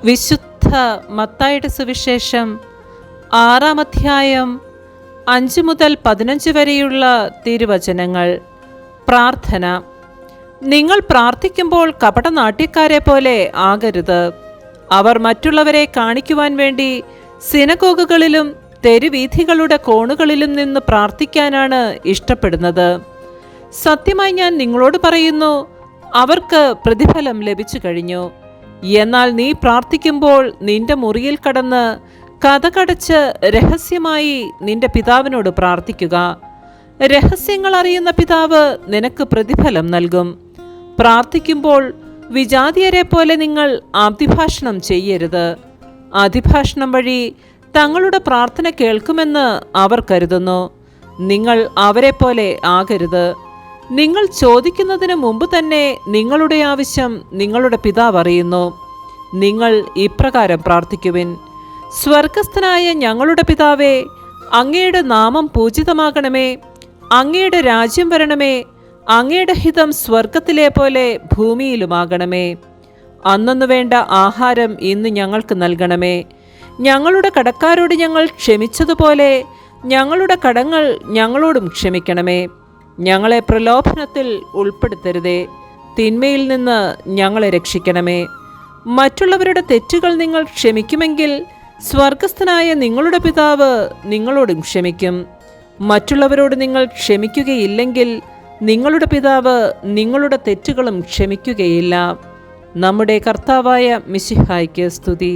വിശുദ്ധ മത്തായിയുടെ സുവിശേഷം 6-ാം അധ്യായം 5 മുതൽ 15 വരെയുള്ള തിരുവചനങ്ങൾ. പ്രാർത്ഥന. നിങ്ങൾ പ്രാർത്ഥിക്കുമ്പോൾ കപടനാട്യക്കാരെ പോലെ ആകരുത്. അവർ മറ്റുള്ളവരെ കാണിക്കുവാൻ വേണ്ടി സിനഗോഗുകളിലും തെരുവീഥികളുടെ കോണുകളിലും നിന്ന് പ്രാർത്ഥിക്കാനാണ് ഇഷ്ടപ്പെടുന്നത്. സത്യമായി ഞാൻ നിങ്ങളോട് പറയുന്നു, അവർക്ക് പ്രതിഫലം ലഭിച്ചു കഴിഞ്ഞു. എന്നാൽ നീ പ്രാർത്ഥിക്കുമ്പോൾ നിന്റെ മുറിയിൽ കടന്ന് കതകടച്ച് രഹസ്യമായി നിന്റെ പിതാവിനോട് പ്രാർത്ഥിക്കുക. രഹസ്യങ്ങൾ അറിയുന്ന പിതാവ് നിനക്ക് പ്രതിഫലം നൽകും. പ്രാർത്ഥിക്കുമ്പോൾ വിജാതീയരെ പോലെ നിങ്ങൾ അതിഭാഷണം ചെയ്യരുത്. അതിഭാഷണം വഴി തങ്ങളുടെ പ്രാർത്ഥന കേൾക്കുമെന്ന് അവർ കരുതുന്നു. നിങ്ങൾ അവരെ പോലെ ആകരുത്. നിങ്ങൾ ചോദിക്കുന്നതിന് മുമ്പ് തന്നെ നിങ്ങളുടെ ആവശ്യം നിങ്ങളുടെ പിതാവ് അറിയുന്നു. നിങ്ങൾ ഇപ്രകാരം പ്രാർത്ഥിക്കുവിൻ: സ്വർഗസ്ഥനായ ഞങ്ങളുടെ പിതാവേ, അങ്ങയുടെ നാമം പൂജിതമാകണമേ, അങ്ങയുടെ രാജ്യം വരണമേ, അങ്ങയുടെ ഹിതം സ്വർഗത്തിലെ പോലെ ഭൂമിയിലുമാകണമേ. അന്നന്നു വേണ്ട ആഹാരം ഇന്ന് ഞങ്ങൾക്ക് നൽകണമേ. ഞങ്ങളുടെ കടക്കാരോട് ഞങ്ങൾ ക്ഷമിച്ചതുപോലെ ഞങ്ങളുടെ കടങ്ങൾ ഞങ്ങളോടും ക്ഷമിക്കണമേ. ഞങ്ങളെ പ്രലോഭനത്തിൽ ഉൾപ്പെടുത്തരുതേ, തിന്മയിൽ നിന്ന് ഞങ്ങളെ രക്ഷിക്കണമേ. മറ്റുള്ളവരുടെ തെറ്റുകൾ നിങ്ങൾ ക്ഷമിക്കുമെങ്കിൽ സ്വർഗസ്ഥനായ നിങ്ങളുടെ പിതാവ് നിങ്ങളോടും ക്ഷമിക്കും. മറ്റുള്ളവരോട് നിങ്ങൾ ക്ഷമിക്കുകയില്ലെങ്കിൽ നിങ്ങളുടെ പിതാവ് നിങ്ങളുടെ തെറ്റുകളും ക്ഷമിക്കുകയില്ല. നമ്മുടെ കർത്താവായ മിശിഹായ്ക്ക് സ്തുതി.